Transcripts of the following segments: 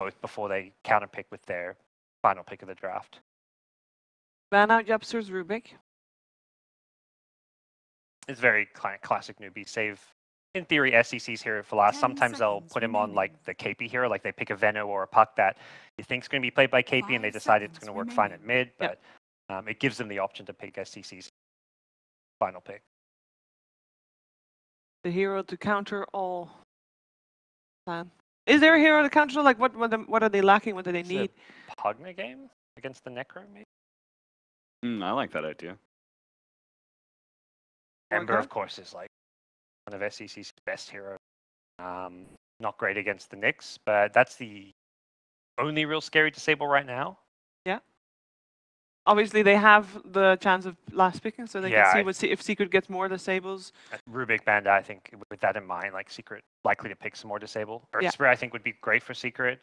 both before they counterpick with their final pick of the draft. Ban out YapzOr's Rubik. It's very classic newbie. Save, in theory, SEC's hero for last. Sometimes they'll put him on like the KP hero, like they pick a Veno or a Puck that you think is going to be played by KP, and they decide it's going to work fine at mid, but it gives them the option to pick SEC's final pick. The hero to counter all plan. Is there a hero to counter? Like what are they lacking? What do they need? Pugna game against the Necro, maybe? I like that idea. Ember, of course, is like one of SEC's best heroes. Not great against the Knicks, but that's the only real scary disable right now. Yeah. Obviously, they have the chance of last picking, so they can see if Secret gets more disables. Rubik Banda, I think, with that in mind, like Secret likely to pick some more disable. Earth Spray, I think, would be great for Secret.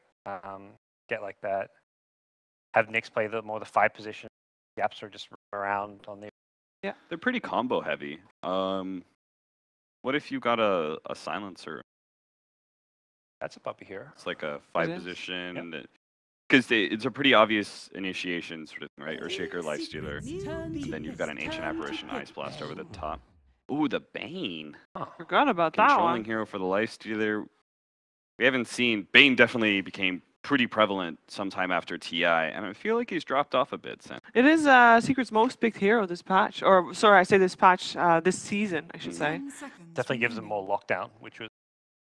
Get like that. Have Knicks play more the 5 position. YapzOr just run around on the. Yeah, they're pretty combo heavy. What if you got a silencer? That's a puppy here. It's like a 5 position. Because it's a pretty obvious initiation sort of thing, right? Or Shaker, Lifestealer. And then you've got an Ancient Apparition, Ice Blast over the top. Ooh, the Bane. Forgot about that one. Controlling hero for the Lifestealer. We haven't seen... Bane definitely became pretty prevalent sometime after TI, and I feel like he's dropped off a bit since. It is Secret's most picked hero this patch. Or, sorry, I say this patch, this season, I should say. Definitely gives them more lockdown, which was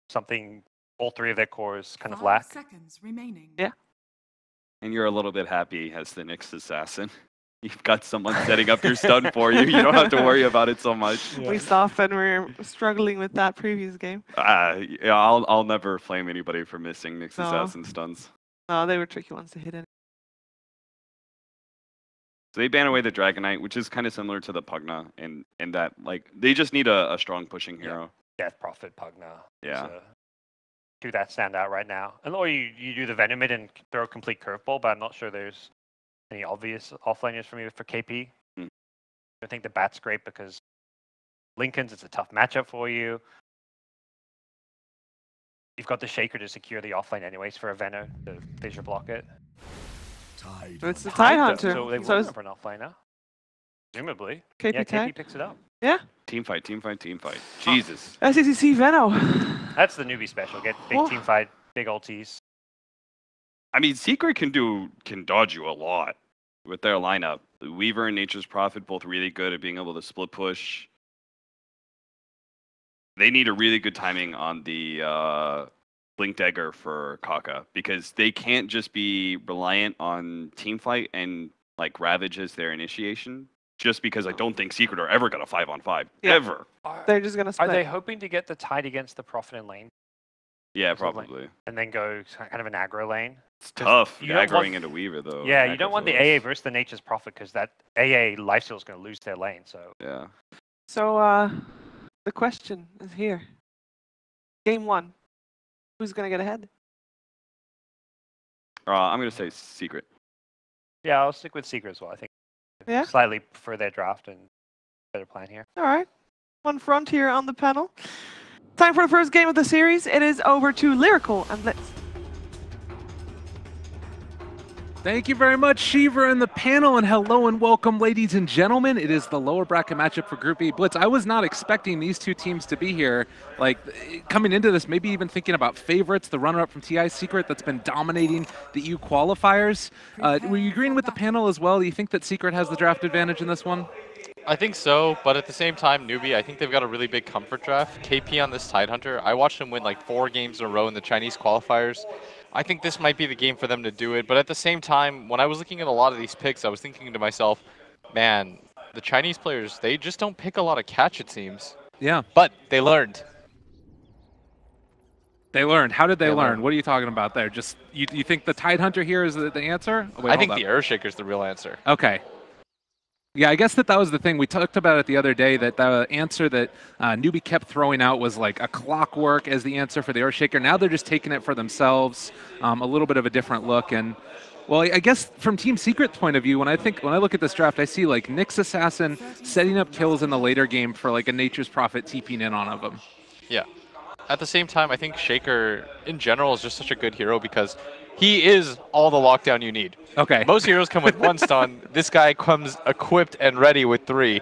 something all 3 of their cores kind of lack. 5 seconds remaining. Yeah. And you're a little bit happy as the Knicks assassin. You've got someone setting up your stun for you. You don't have to worry about it so much. We saw Fenrir struggling with that previous game. Yeah, I'll never flame anybody for missing Knicks assassin stuns. No, they were tricky ones to hit in. So they ban away the Dragon Knight, which is kind of similar to the Pugna in that like they just need a strong pushing hero. Death Prophet Pugna. Yeah. Do that stand out right now. And or you do the Venomid and throw a complete curveball, but I'm not sure there's any obvious offlaners for me for KP. I think the Bat's great because Lincoln's, it's a tough matchup for you. You've got the Shaker to secure the offlane anyways for a Veno to fissure block it. So it's the Tide Hunter. So they will for an offlaner. Presumably. KP picks it up. Yeah. Team fight. Jesus. SEC Veno. That's the newbie special. Get big team fight, big ultis. I mean, Secret can dodge you a lot with their lineup. The Weaver and Nature's Prophet both really good at being able to split push. They need a really good timing on the Blink Dagger for Kaka because they can't just be reliant on team fight and like Ravage as their initiation. Just because I don't think Secret are ever going to 5-on-5. Ever. They're just going to split. Are they hoping to get the Tide against the Prophet in lane? Yeah, probably. And then go kind of an aggro lane? It's tough aggroing into Weaver, though. Yeah, you don't want the AA versus the Nature's Prophet because that AA lifesteal is going to lose their lane. So yeah. So the question is here. Game 1. Who's going to get ahead? I'm going to say Secret. Yeah, I'll stick with Secret as well. I think slightly prefer their draft and better plan here. All right. One Frontier on the panel. Time for the first game of the series. It is over to Lyrical and Blitz. Thank you very much, Shiva and the panel, and hello and welcome, ladies and gentlemen. It is the lower bracket matchup for Group E. Blitz, I was not expecting these two teams to be here. Like, coming into this, maybe even thinking about favorites, the runner-up from TI Secret that's been dominating the EU qualifiers. Were you agreeing with the panel as well? Do you think that Secret has the draft advantage in this one? I think so, but at the same time, NewB, I think they've got a really big comfort draft. KP on this Tide Hunter, I watched him win like 4 games in a row in the Chinese qualifiers. I think this might be the game for them to do it, but at the same time, when I was looking at a lot of these picks, I was thinking to myself, man, the Chinese players, they just don't pick a lot of catch, it seems. Yeah. But they learned. They learned. How did they learn? What are you talking about there? Just you think the Tide Hunter here is the answer? Oh, wait, I think the Earthshaker is the real answer. Okay. Yeah, I guess that was the thing. We talked about it the other day, that the answer that NewB kept throwing out was like a Clockwork as the answer for the Earthshaker. Now they're just taking it for themselves, a little bit of a different look. And well, I guess from Team Secret's point of view, when I look at this draft, I see like Nyx Assassin setting up kills in the later game for like a Nature's Prophet TPing in on them. Yeah. At the same time, I think Shaker in general is just such a good hero because he is all the lockdown you need. Okay. Most heroes come with 1 stun. This guy comes equipped and ready with 3.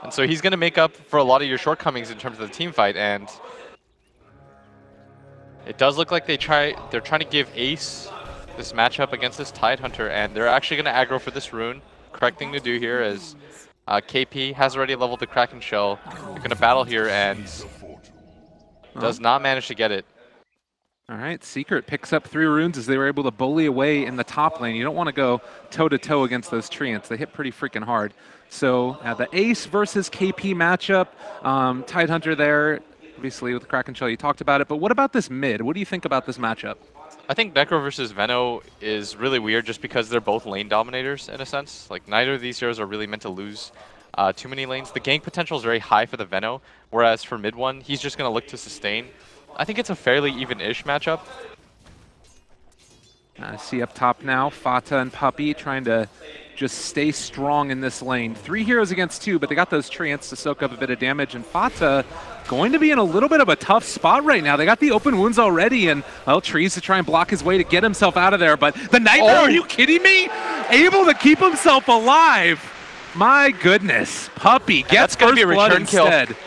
And so he's going to make up for a lot of your shortcomings in terms of the team fight. And it does look like they're trying to give Ace this matchup against this Tidehunter, and they're actually going to aggro for this rune. Correct thing to do here is KP has already leveled the Kraken Shell. They're going to battle here and does not manage to get it. All right, Secret picks up 3 runes as they were able to bully away in the top lane. You don't want to go toe-to-toe against those treants. They hit pretty freaking hard. So the Ace versus KP matchup, Tidehunter there, obviously with the Kraken Shell, you talked about it. But what about this mid? What do you think about this matchup? I think Necro versus Veno is really weird just because they're both lane dominators in a sense. Like, neither of these heroes are really meant to lose too many lanes. The gank potential is very high for the Veno, whereas for mid one, he's just going to look to sustain. I think it's a fairly even-ish matchup. See up top now, FATA and Puppey trying to just stay strong in this lane. 3 heroes against 2, but they got those treants to soak up a bit of damage, and FATA going to be in a little bit of a tough spot right now. They got the open wounds already, and well, Trees to try and block his way to get himself out of there, but the Nightmare, are you kidding me? Able to keep himself alive. My goodness. Puppey gets first blood instead. Kill.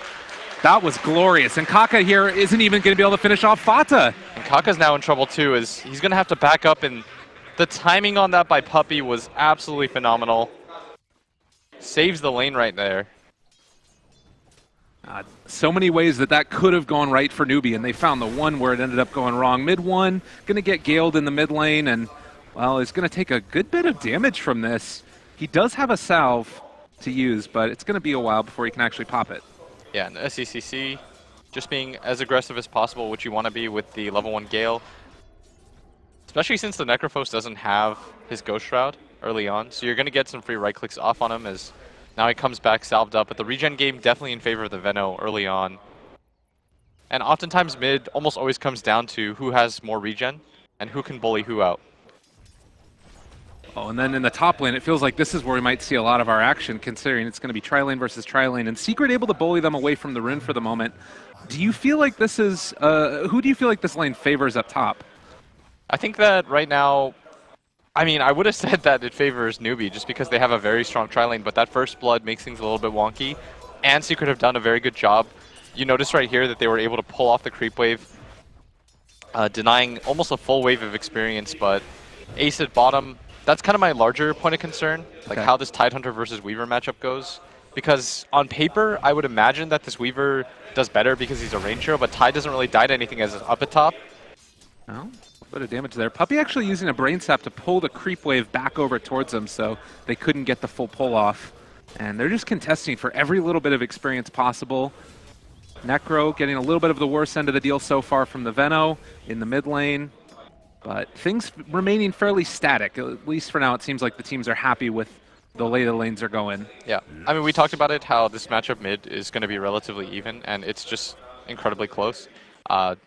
That was glorious, and Kaka here isn't even going to be able to finish off FATA. And Kaka's now in trouble too, as he's going to have to back up, and the timing on that by Puppey was absolutely phenomenal. Saves the lane right there. So many ways that could have gone right for NewB, and they found the one where it ended up going wrong. Mid one, going to get galed in the mid lane, and well, he's going to take a good bit of damage from this. He does have a salve to use, but it's going to be a while before he can actually pop it. Yeah, and SECC just being as aggressive as possible, which you want to be with the level 1 Gale. Especially since the Necrophos doesn't have his Ghost Shroud early on, so you're going to get some free right clicks off on him as now he comes back salved up. But the regen game definitely in favor of the Veno early on. And oftentimes mid almost always comes down to who has more regen and who can bully who out. Oh, and then in the top lane, it feels like this is where we might see a lot of our action, considering it's going to be tri-lane versus tri-lane, and Secret able to bully them away from the rune for the moment. Do you feel like this is, who do you feel like this lane favors up top? I think that right now, I mean, I would have said that it favors NewB just because they have a very strong tri-lane, but that first blood makes things a little bit wonky, and Secret have done a very good job. You notice right here that they were able to pull off the creep wave, denying almost a full wave of experience, but Ace at bottom, that's kind of my larger point of concern, like how this Tidehunter versus Weaver matchup goes. Because on paper, I would imagine that this Weaver does better because he's a range hero, but Tide doesn't really die to anything as up at top. Well, a bit of damage there. Puppey actually using a Brain Sap to pull the creep wave back over towards them, so they couldn't get the full pull off. And they're just contesting for every little bit of experience possible. Necro getting a little bit of the worst end of the deal so far from the Veno in the mid lane. But things remaining fairly static. At least for now, it seems like the teams are happy with the way the lanes are going. Yeah, I mean, we talked about it, how this matchup mid is going to be relatively even, and it's just incredibly close.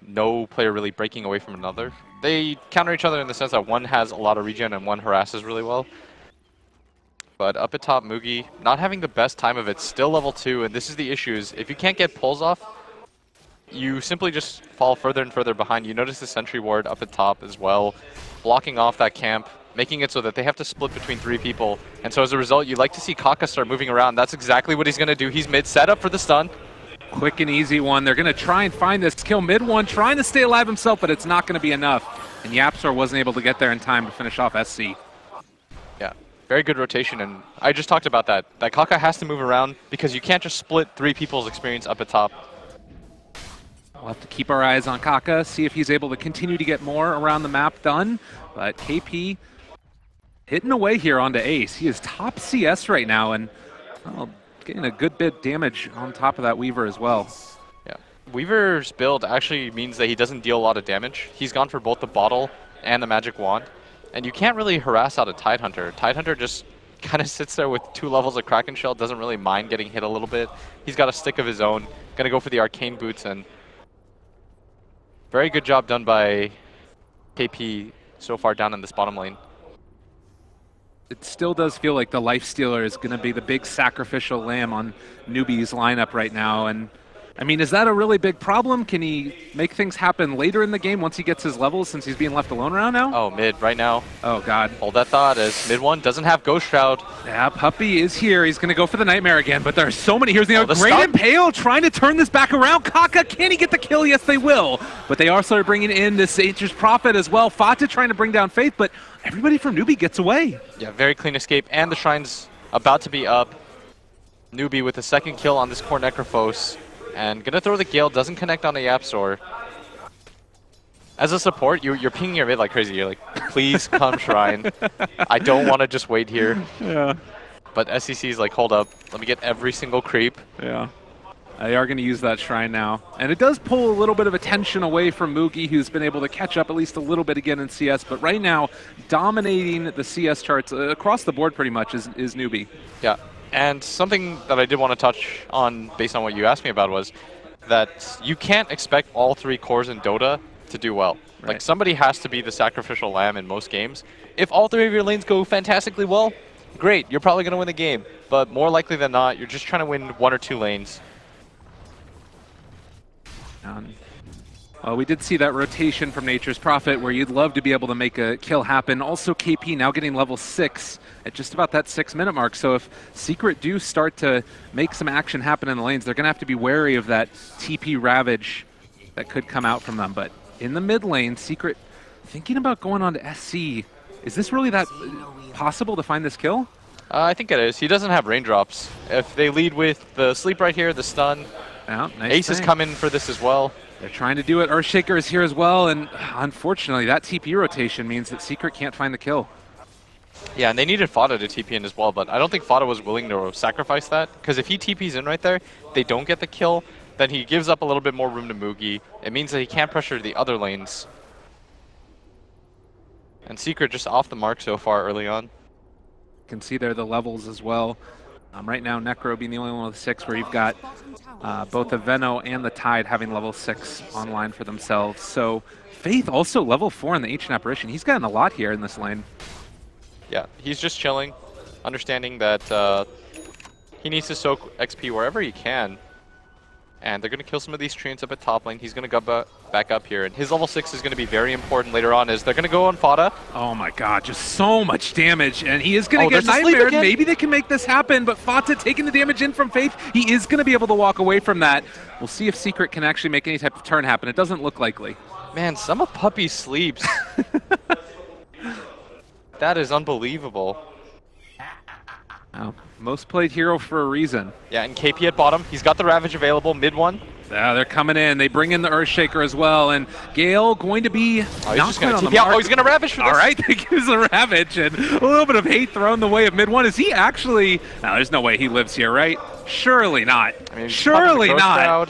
No player really breaking away from another. They counter each other in the sense that one has a lot of regen and one harasses really well. But up at top, Mugi, not having the best time of it, still level 2, and this is the issue, is if you can't get pulls off, you simply just fall further and further behind. You notice the sentry ward up at top as well, blocking off that camp, making it so that they have to split between 3 people. And so as a result, you like to see Kaka start moving around. That's exactly what he's going to do. He's mid, set up for the stun. Quick and easy one. They're going to try and find this kill mid one, trying to stay alive himself, but it's not going to be enough. And YapzOr wasn't able to get there in time to finish off SC. Yeah, very good rotation. And I just talked about that. That Kaka has to move around because you can't just split 3 people's experience up at top. We'll have to keep our eyes on Kaka, see if he's able to continue to get more around the map done. But KP hitting away here onto Ace. He is top CS right now, and well, getting a good bit of damage on top of that Weaver as well. Yeah, Weaver's build actually means that he doesn't deal a lot of damage. He's gone for both the bottle and the magic wand, and you can't really harass out a Tidehunter. Tidehunter just kind of sits there with 2 levels of Kraken Shell, doesn't really mind getting hit a little bit. He's got a stick of his own, gonna go for the arcane boots, and very good job done by KP so far down in this bottom lane. It still does feel like the Lifestealer is going to be the big sacrificial lamb on NewB's lineup right now, and I mean, is that a really big problem? Can he make things happen later in the game once he gets his levels since he's being left alone around now? Oh, mid right now. Oh, God. Hold that thought as mid one doesn't have Ghost Shroud. Yeah, Puppey is here. He's going to go for the Nightmare again, but there are so many heroes. Great stun. Impale trying to turn this back around. Kaka, can he get the kill? Yes, they will. But they also are bringing in this Nature's Prophet as well. FATA trying to bring down Faith, but everybody from NewB gets away. Yeah, very clean escape, and the Shrine's about to be up. NewB with the second kill on this core Necrophos. And gonna throw the Gale, doesn't connect on the YapzOr. As a support, you're pinging your mid like crazy. You're like, please come Shrine. I don't want to just wait here. Yeah. But SEC's like, hold up, let me get every single creep. Yeah. They are going to use that Shrine now. And it does pull a little bit of attention away from Mugi, who's been able to catch up at least a little bit again in CS. But right now, dominating the CS charts across the board pretty much is NewB. Yeah. And something that I did want to touch on based on what you asked me about was that you can't expect all three cores in Dota to do well. Right. Like, somebody has to be the sacrificial lamb in most games. If all three of your lanes go fantastically well, great, you're probably going to win the game. But more likely than not, you're just trying to win one or two lanes. Well, we did see that rotation from Nature's Prophet where you'd love to be able to make a kill happen. Also, KP now getting level 6 at just about that 6-minute mark. So if Secret do start to make some action happen in the lanes, they're going to have to be wary of that TP Ravage that could come out from them. But in the mid lane, Secret thinking about going on to SC. Is this really that possible to find this kill? I think it is. He doesn't have raindrops. If they lead with the sleep right here, the stun, yeah, nice Ace thing. is coming for this as well. They're trying to do it. Earthshaker is here as well, and unfortunately, that TP rotation means that Secret can't find the kill. Yeah, and they needed FATA to TP in as well, but I don't think FATA was willing to sacrifice that, because if he TPs in right there, they don't get the kill, then he gives up a little bit more room to Mugi. It means that he can't pressure the other lanes. And Secret just off the mark so far early on. You can see there the levels as well. Right now, Necro being the only one with 6, where you've got both the Veno and the Tide having level 6 online for themselves. So Faith also level 4 in the Ancient Apparition. He's gotten a lot here in this lane. Yeah, he's just chilling, understanding that he needs to soak XP wherever he can. And they're going to kill some of these treants up at top lane. He's going to go back up here. And his level 6 is going to be very important later on as they're going to go on FATA. Oh my god, just so much damage. And he is going to get Nightmare. Maybe they can make this happen, but FATA taking the damage in from Faith. He is going to be able to walk away from that. We'll see if Secret can actually make any type of turn happen. It doesn't look likely. Man, some of Puppy sleeps. That is unbelievable. Oh, most played hero for a reason. Yeah, and KP at bottom. He's got the Ravage available, mid one. Yeah, they're coming in. They bring in the Earthshaker as well, and Gale going to be not quite on the mark. Oh, he's going to Ravage for this. All right, he gives a Ravage, and a little bit of hate thrown the way of mid one. Is he actually... No, there's no way he lives here, right? Surely not. I mean, surely not.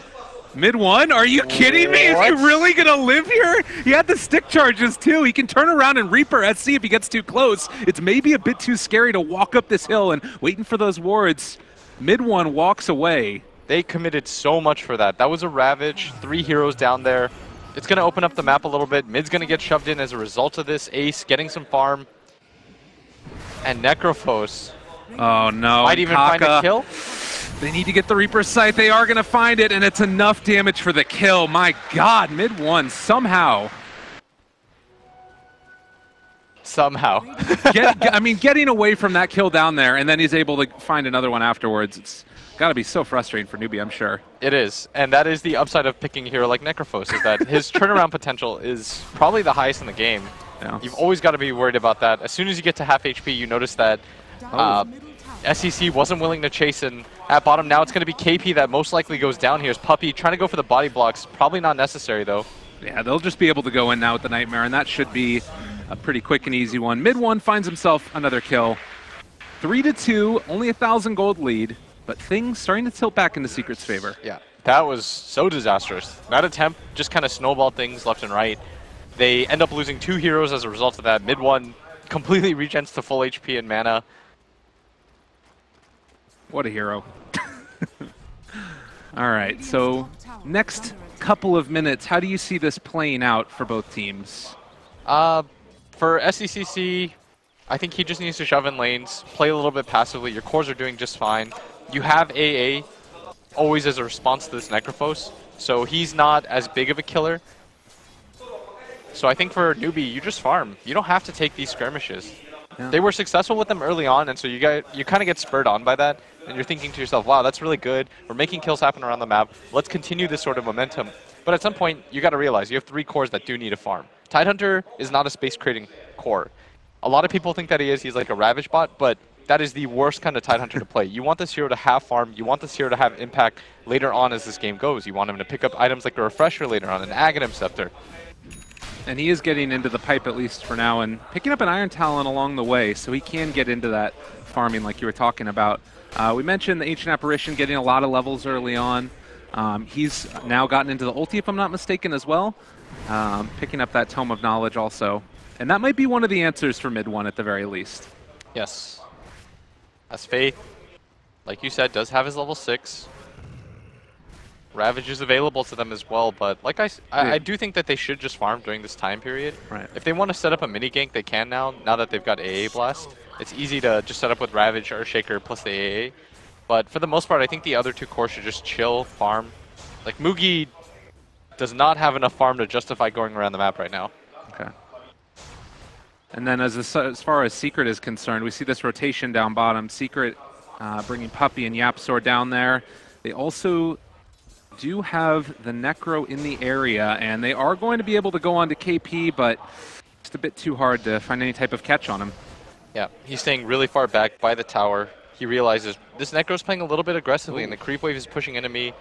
Mid one? Are you kidding me? Is he really going to live here? He had the stick charges too. He can turn around and Reaper SC if he gets too close. It's maybe a bit too scary to walk up this hill and waiting for those wards. Mid one walks away. They committed so much for that. That was a Ravage, 3 heroes down there. It's going to open up the map a little bit. Mid's going to get shoved in as a result of this. Ace getting some farm. And Necrophos. Oh no. Might even find a kill. They need to get the Reaper sight. They are going to find it, and it's enough damage for the kill. My god, mid one somehow. I mean, getting away from that kill down there, and then he's able to find another one afterwards. It's got to be so frustrating for NewB, I'm sure. It is, and that is the upside of picking a hero like Necrophos, is that his turnaround potential is probably the highest in the game. Yeah. You've always got to be worried about that. As soon as you get to half HP, you notice that SEC wasn't willing to chase in at bottom. Now it's going to be KP that most likely goes down here. Is Puppey trying to go for the body blocks. Probably not necessary, though. Yeah, they'll just be able to go in now with the Nightmare, and that should be a pretty quick and easy one. Mid one finds himself another kill. 3-2, only 1,000 gold lead, but things starting to tilt back into Secret's favor. Yeah, that was so disastrous. That attempt just kind of snowballed things left and right. They end up losing 2 heroes as a result of that. Mid one completely regens to full HP and mana. What a hero. All right, so next couple of minutes, how do you see this playing out for both teams? For SECC, I think he just needs to shove in lanes, play a little bit passively. Your cores are doing just fine. You have AA always as a response to this Necrophos, so he's not as big of a killer. So I think for NewB, you just farm. You don't have to take these skirmishes. Yeah. They were successful with them early on, and so you kind of get spurred on by that, and you're thinking to yourself, wow, that's really good. We're making kills happen around the map. Let's continue this sort of momentum. But at some point, you got to realize you have 3 cores that do need a farm. Tidehunter is not a space-creating core. A lot of people think that he is. He's like a Ravage bot, but that is the worst kind of Tidehunter to play. You want this hero to have farm. You want this hero to have impact later on as this game goes. You want him to pick up items like a Refresher later on, an Aghanim Scepter. And he is getting into the pipe, at least for now, and picking up an Iron Talon along the way, so he can get into that farming like you were talking about. We mentioned the Ancient Apparition getting a lot of levels early on. He's now gotten into the ulti, if I'm not mistaken, as well. Picking up that Tome of Knowledge also. And that might be one of the answers for mid 1 at the very least. Yes. As Faith, like you said, does have his level 6. Ravage is available to them as well, but like I do think that they should just farm during this time period. Right. If they want to set up a mini gank, they can now that they've got AA Blast. It's easy to just set up with Ravage, Earthshaker plus the AA. But for the most part, I think the other 2 cores should just chill, farm. Like, Mugi does not have enough farm to justify going around the map right now. Okay. And then as far as Secret is concerned, we see this rotation down bottom. Secret bringing Puppey and YapzOr down there. They also do have the Necro in the area, and they are going to be able to go on to KP, but just a bit too hard to find any type of catch on him. Yeah, he's staying really far back by the tower. He realizes this Necro's playing a little bit aggressively, and the creep wave is pushing into me.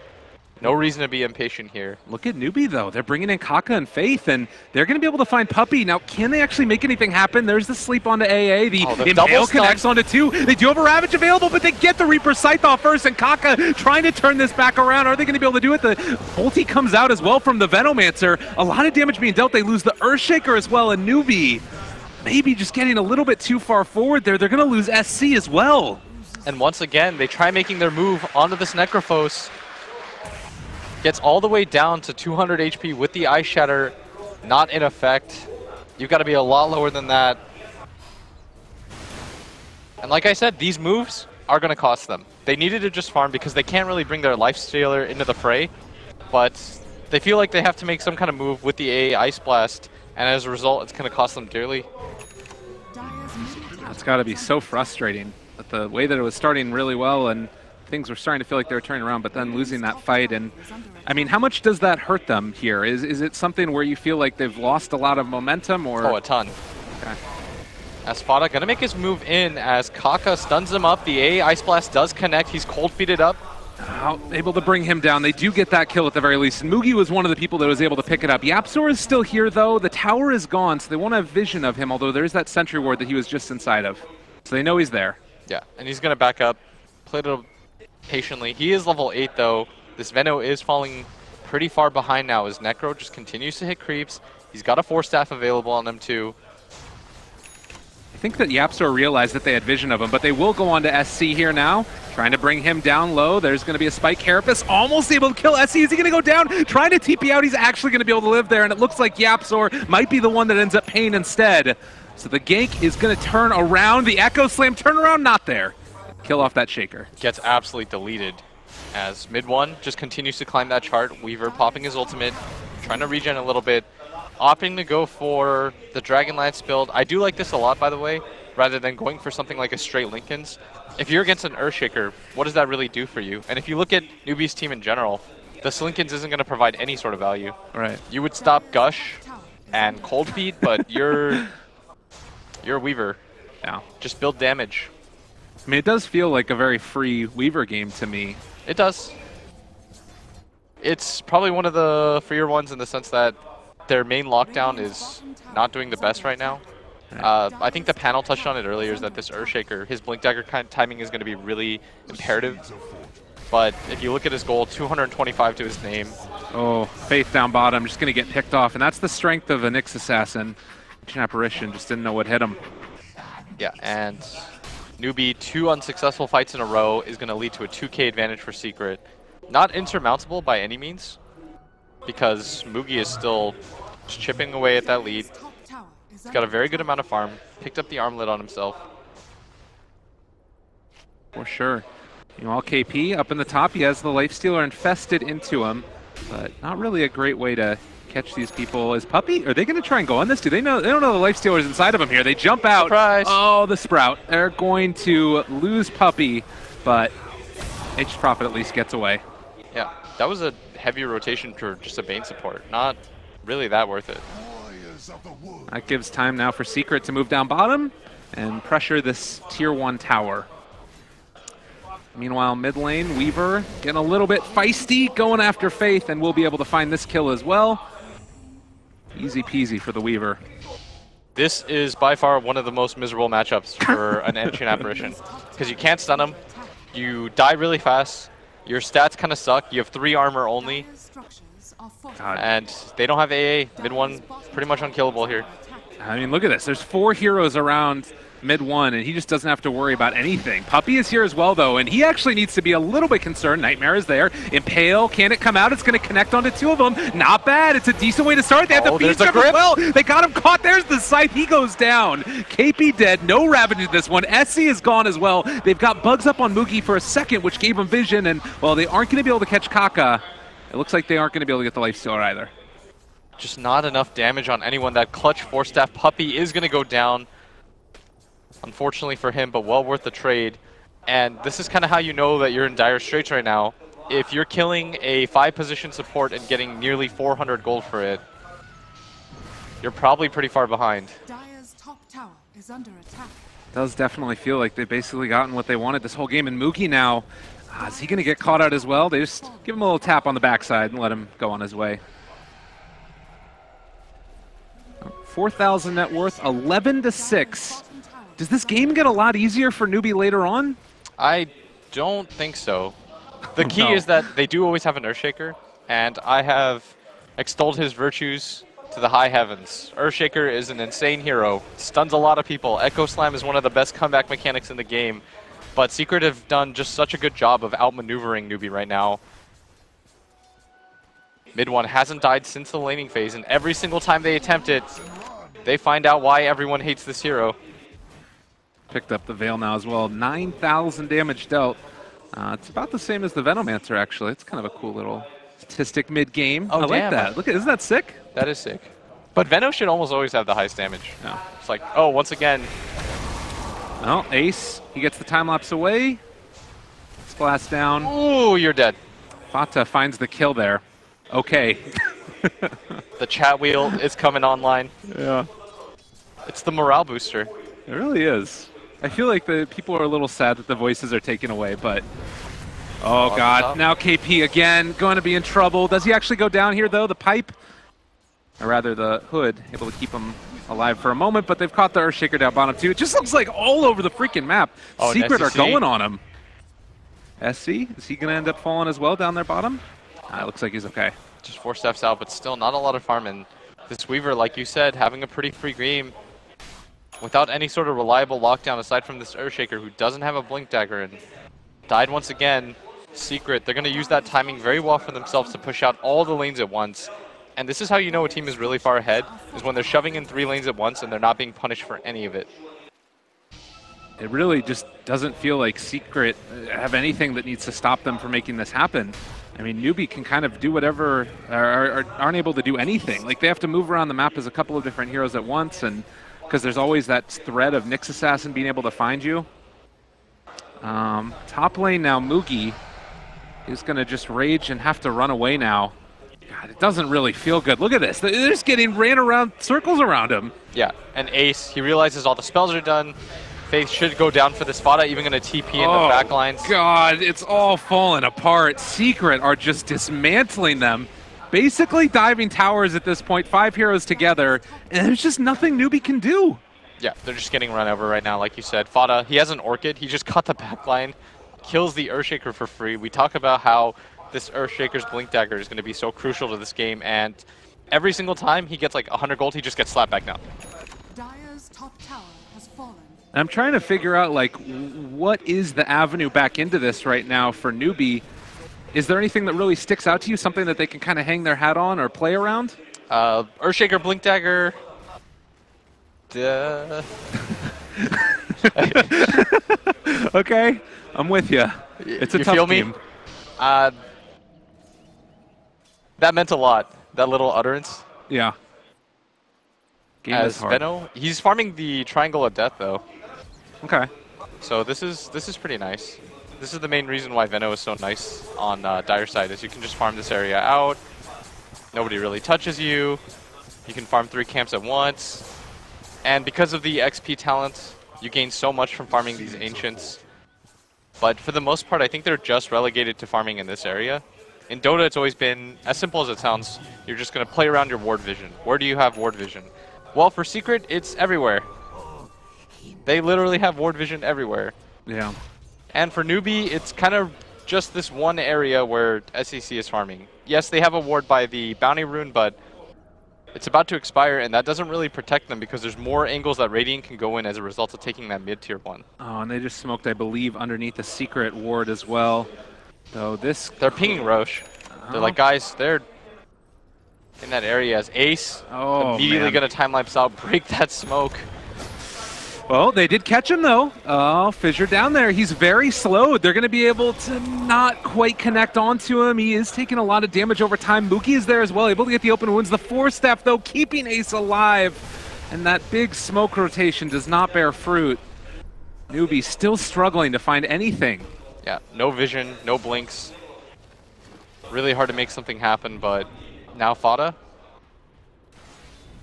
No reason to be impatient here. Look at NewB, though. They're bringing in Kaka and Faith, and they're going to be able to find Puppey. Now, can they actually make anything happen? There's the sleep onto AA. The Impale connects onto 2. They do have a Ravage available, but they get the Reaper Scythe off first, and Kaka trying to turn this back around. Are they going to be able to do it? The ulti comes out as well from the Venomancer. A lot of damage being dealt. They lose the Earthshaker as well, and NewB maybe just getting a little bit too far forward there. They're going to lose SC as well. And once again, they try making their move onto this Necrophos. Gets all the way down to 200 HP with the Ice Shatter not in effect. You've got to be a lot lower than that. And like I said, these moves are going to cost them. They needed to just farm because they can't really bring their Lifestealer into the fray. But they feel like they have to make some kind of move with the AA Ice Blast. And as a result, it's going to cost them dearly. That's got to be so frustrating. But the way that it was starting really well and things were starting to feel like they were turning around, but then losing that fight. And I mean, how much does that hurt them here? Is it something where you feel like they've lost a lot of momentum, or? Oh, a ton. Okay. As FATA gonna make his move in as Kaka stuns him up. The AA Ice Blast does connect. He's cold-feeted up. Able to bring him down. They do get that kill at the very least. And Mugi was one of the people that was able to pick it up. YapzOr is still here, though. The tower is gone, so they won't have vision of him, although there's that sentry ward that he was just inside of. So they know he's there. Yeah, and he's gonna back up. Play it patiently. He is level 8 though. This Veno is falling pretty far behind now as Necro just continues to hit creeps. He's got a 4-staff available on him too. I think that YapzOr realized that they had vision of him, but they will go on to SC here now, trying to bring him down low. There's going to be a Spike Carapace, almost able to kill SC. Is he going to go down? Trying to TP out. He's actually going to be able to live there, and it looks like YapzOr might be the one that ends up paying instead. So the gank is going to turn around. The Echo Slam turnaround, not there. Kill off that Shaker. Gets absolutely deleted as mid 1 just continues to climb that chart. Weaver popping his ultimate, trying to regen a little bit, opting to go for the Dragonlance build. I do like this a lot, by the way, rather than going for something like a straight Linken's. If you're against an Earthshaker, what does that really do for you? And if you look at NewB's team in general, the Slinkins isn't going to provide any sort of value. Right. You would stop Gush and Cold Feet, but you're a Weaver. Yeah. Just build damage. I mean, it does feel like a very free Weaver game to me. It does. It's probably one of the freer ones in the sense that their main lockdown is not doing the best right now. I think the panel touched on it earlier, is that this Earthshaker, his Blink Dagger kind of timing is going to be really imperative. But if you look at his goal, 225 to his name. Oh, Faith down bottom, just going to get picked off. And that's the strength of a Nyx Assassin. Ancient Apparition just didn't know what hit him. Yeah, and NewB, 2 unsuccessful fights in a row is going to lead to a 2k advantage for Secret. Not insurmountable by any means, because Mugi is still just chipping away at that lead. He's got a very good amount of farm, picked up the armlet on himself. For sure. Meanwhile, KP up in the top. He has the Lifestealer infested into him, but not really a great way to catch these people. Is Puppey? Are they going to try and go on this? Do they know? They don't know the Lifestealer's inside of him here. They jump out. Surprise. Oh, the Sprout. They're going to lose Puppey, but H Prophet at least gets away. Yeah, that was a heavy rotation for just a Bane support. Not really that worth it. That gives time now for Secret to move down bottom and pressure this tier 1 tower. Meanwhile, mid lane, Weaver getting a little bit feisty, going after Faith, and we'll be able to find this kill as well. Easy peasy for the Weaver. This is by far one of the most miserable matchups for an Ancient Apparition, because you can't stun him, you die really fast, your stats kind of suck, you have 3 armor only, God. and they don't have AA. Mid 1 pretty much unkillable here. I mean, look at this. There's 4 heroes around mid 1, and he just doesn't have to worry about anything. Puppey is here as well, though, and he actually needs to be a little bit concerned. Nightmare is there. Impale, can it come out? It's going to connect onto 2 of them. Not bad. It's a decent way to start. They have to feed him as well. They got him caught. There's the scythe. He goes down. KP dead. No Ravage in this one. SC is gone as well. They've got bugs up on Moogie for a second, which gave him vision, and, well, they aren't going to be able to catch Kaka. It looks like they aren't going to be able to get the Lifestealer either. Just not enough damage on anyone. That clutch 4-staff Puppey is going to go down. Unfortunately for him, but well worth the trade. And this is kind of how you know that you're in dire straits right now. If you're killing a 5-position support and getting nearly 400 gold for it, you're probably pretty far behind. Dire's top tower is under attack. Does definitely feel like they've basically gotten what they wanted this whole game. And Moogie now, is he going to get caught out as well? They just give him a little tap on the backside and let him go on his way. 4,000 net worth, 11-6. Does this game get a lot easier for NewB later on? I don't think so. The key is that they do always have an Earthshaker, and I have extolled his virtues to the high heavens. Earthshaker is an insane hero, stuns a lot of people. Echo Slam is one of the best comeback mechanics in the game, but Secret have done just such a good job of outmaneuvering NewB right now. Mid 1 hasn't died since the laning phase, and every single time they attempt it, they find out why everyone hates this hero. Picked up the Veil now as well. 9,000 damage dealt. It's about the same as the Venomancer, actually. It's kind of a cool little statistic mid-game. Oh, I like that. Look at, isn't that sick? That is sick. But Veno should almost always have the highest damage. Yeah. It's like, oh, once again. Well, Ace, he gets the time lapse away. Splash down. Ooh, you're dead. FATA finds the kill there. Okay. The chat wheel is coming online. Yeah. It's the morale booster. It really is. I feel like the people are a little sad that the voices are taken away, but... Oh, God. Now KP again going to be in trouble. Does he actually go down here, though? The pipe? Or rather, the hood, able to keep him alive for a moment, but they've caught the Earthshaker down bottom, too. It just looks like all over the freaking map. Oh, Secret are going on him. SC, is he going to end up falling as well down there bottom? It looks like he's okay. Just 4 steps out, but still not a lot of farm. And this Weaver, like you said, having a pretty free game without any sort of reliable lockdown aside from this Earthshaker who doesn't have a Blink Dagger and died once again. Secret, they're going to use that timing very well for themselves to push out all the lanes at once. And this is how you know a team is really far ahead, is when they're shoving in 3 lanes at once and they're not being punished for any of it. It really just doesn't feel like Secret have anything that needs to stop them from making this happen. I mean, NewB can kind of do whatever, or aren't able to do anything. Like, they have to move around the map as a couple of different heroes at once, and because there's always that threat of Nyx Assassin being able to find you. Top lane now, Moogie is going to just rage and have to run away now. God, it doesn't really feel good. Look at this. They're just getting ran around, circles around him. Yeah, and Ace, he realizes all the spells are done. Faith should go down for the FATA, even going to TP in the back lines. God, it's all falling apart. Secret are just dismantling them. Basically diving towers at this point, 5 heroes together, and there's just nothing NewB can do. Yeah, they're just getting run over right now, like you said. FATA, he has an Orchid, he just cut the back line, kills the Earthshaker for free. We talk about how this Earthshaker's Blink Dagger is going to be so crucial to this game, and every single time he gets like 100 gold, he just gets slapped back down. Dire's top tower has fallen. I'm trying to figure out, like, what is the avenue back into this right now for NewB? Is there anything that really sticks out to you, something that they can kind of hang their hat on or play around? Earthshaker, Blink Dagger. Duh. Okay. I'm with you. It's a you tough feel game. Me? That meant a lot. That little utterance. Yeah. Game As is hard. Veno, he's farming the Triangle of Death though. Okay. So this is pretty nice. This is the main reason why Veno is so nice on Dire side, is you can just farm this area out. Nobody really touches you. You can farm 3 camps at once. And because of the XP talent, you gain so much from farming these Ancients. But for the most part, I think they're just relegated to farming in this area. In Dota, it's always been, as simple as it sounds, you're just going to play around your ward vision. Where do you have ward vision? Well, for Secret, it's everywhere. They literally have ward vision everywhere. Yeah. And for NewB, it's kind of just this one area where SEC is farming. Yes, they have a ward by the bounty rune, but it's about to expire, and that doesn't really protect them because there's more angles that Radiant can go in as a result of taking that mid-tier one. Oh, and they just smoked, I believe, underneath the secret ward as well. So this... They're pinging Roche. They're like, guys, they're in that area as Ace. Immediately going to time-lapse out, break that smoke. Well, they did catch him, though. Oh, Fissure down there. He's very slow. They're going to be able to not quite connect onto him. He is taking a lot of damage over time. Mookie is there as well, able to get the open wounds. The 4-step, though, keeping Ace alive. And that big smoke rotation does not bear fruit. NewB still struggling to find anything. Yeah, no vision, no blinks. Really hard to make something happen, but now FATA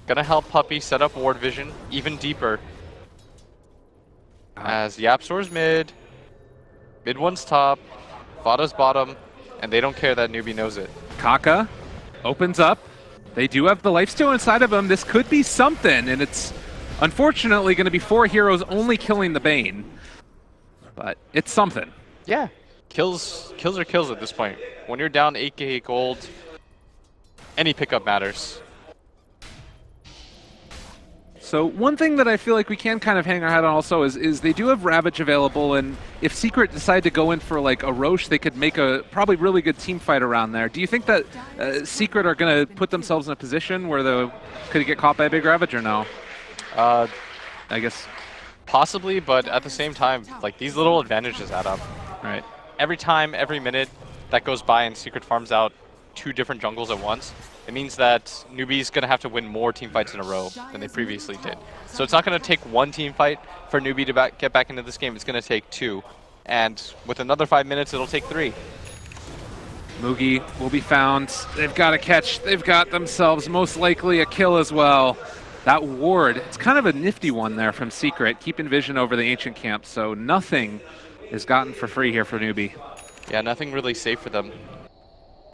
gonna help Puppey set up ward vision even deeper. As YapzOr's mid one's top, FATA's bottom, and they don't care that NewB knows it. Kaka opens up. They do have the lifesteal inside of him. This could be something, and it's unfortunately going to be 4 heroes only killing the Bane. But it's something. Yeah, kills are kills at this point. When you're down 8k gold, any pickup matters. So one thing that I feel like we can kind of hang our hat on also is they do have Ravage available, and if Secret decide to go in for like a Roche, they could make a probably really good team fight around there. Do you think that Secret are going to put themselves in a position where they could get caught by a big Ravage or no? I guess possibly, but at the same time, like these little advantages add up. Right. Every time, every minute that goes by and Secret farms out 2 different jungles at once, it means that NewB's going to have to win more team fights in a row than they previously did. So it's not going to take 1 team fight for NewB to get back into this game. It's going to take 2. And with another 5 minutes, it'll take 3. Moogie will be found. They've got a catch. They've got themselves most likely a kill as well. That ward, it's kind of a nifty one there from Secret, keeping vision over the Ancient camp. So nothing is gotten for free here for NewB. Yeah, nothing really safe for them.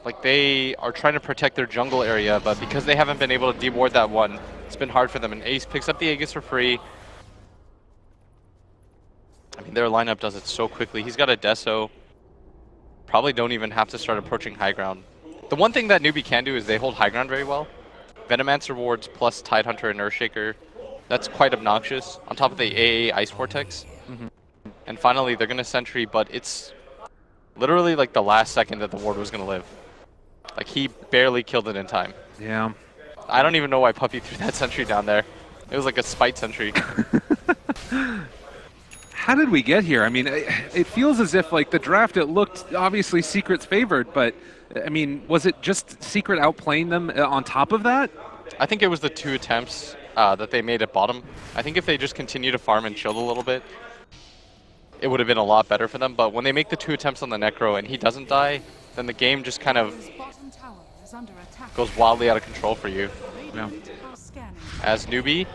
Like, they are trying to protect their jungle area, but because they haven't been able to deward that one, it's been hard for them. And Ace picks up the Aegis for free. I mean, their lineup does it so quickly. He's got a Deso. Probably don't even have to start approaching high ground. The one thing that NewB can do is they hold high ground very well. Venomancer wards plus Tidehunter and Earthshaker. That's quite obnoxious. On top of the AA Ice Vortex. And finally, they're going to Sentry, but it's literally like the last second that the ward was going to live. Like, he barely killed it in time. Yeah. I don't even know why Puppey threw that Sentry down there. It was like a spite Sentry. How did we get here? I mean, it feels as if, like, the draft, it looked obviously Secret's favored, but, I mean, was it just Secret outplaying them on top of that? I think it was the 2 attempts that they made at bottom. I think if they just continue to farm and chill a little bit, it would have been a lot better for them. But when they make the 2 attempts on the Necro and he doesn't die, then the game just kind of goes wildly out of control for you. Yeah. As NewB.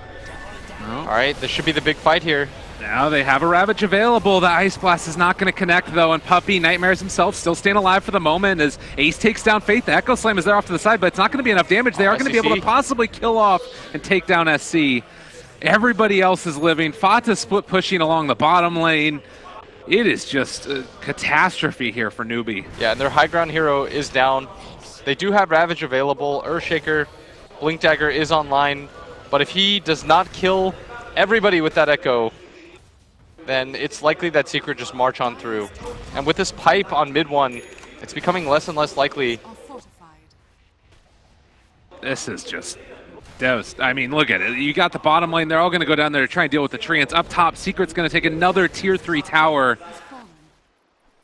All right, this should be the big fight here. Now they have a Ravage available. The Ice Blast is not going to connect, though, and Puppey, Nightmares himself, still staying alive for the moment as Ace takes down Faith. The Echo Slam is there off to the side, but it's not going to be enough damage. They are going to be able to possibly kill off and take down SC. Everybody else is living. FATA split pushing along the bottom lane. It is just a catastrophe here for NewB. Yeah, and their high ground hero is down. They do have Ravage available. Earthshaker, Blink Dagger is online. But if he does not kill everybody with that Echo, then it's likely that Secret just march on through. And with this pipe on mid 1, it's becoming less and less likely. This is just I mean, look at it. You got the bottom lane. They're all going to go down there to try and deal with the treants. Up top, Secret's going to take another tier 3 tower.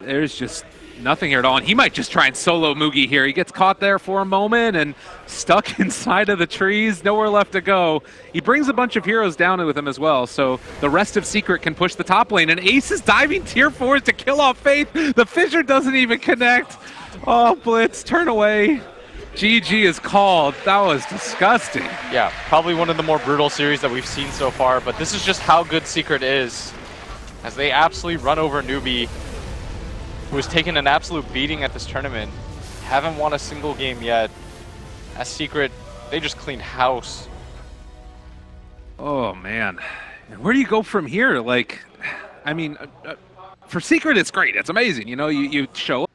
There's just nothing here at all, and he might just try and solo Mugi here. He gets caught there for a moment and stuck inside of the trees, nowhere left to go. He brings a bunch of heroes down with him as well, so the rest of Secret can push the top lane, and Ace is diving tier 4s to kill off Faith. The Fissure doesn't even connect. Oh, Blitz, turn away. GG is called. That was disgusting. Yeah, probably one of the more brutal series that we've seen so far, but this is just how good Secret is, as they absolutely run over NewB, who has taken an absolute beating at this tournament. Haven't won a single game yet. As Secret, they just clean house. Oh, man. Where do you go from here? Like, I mean, for Secret, it's great. It's amazing. You know, you show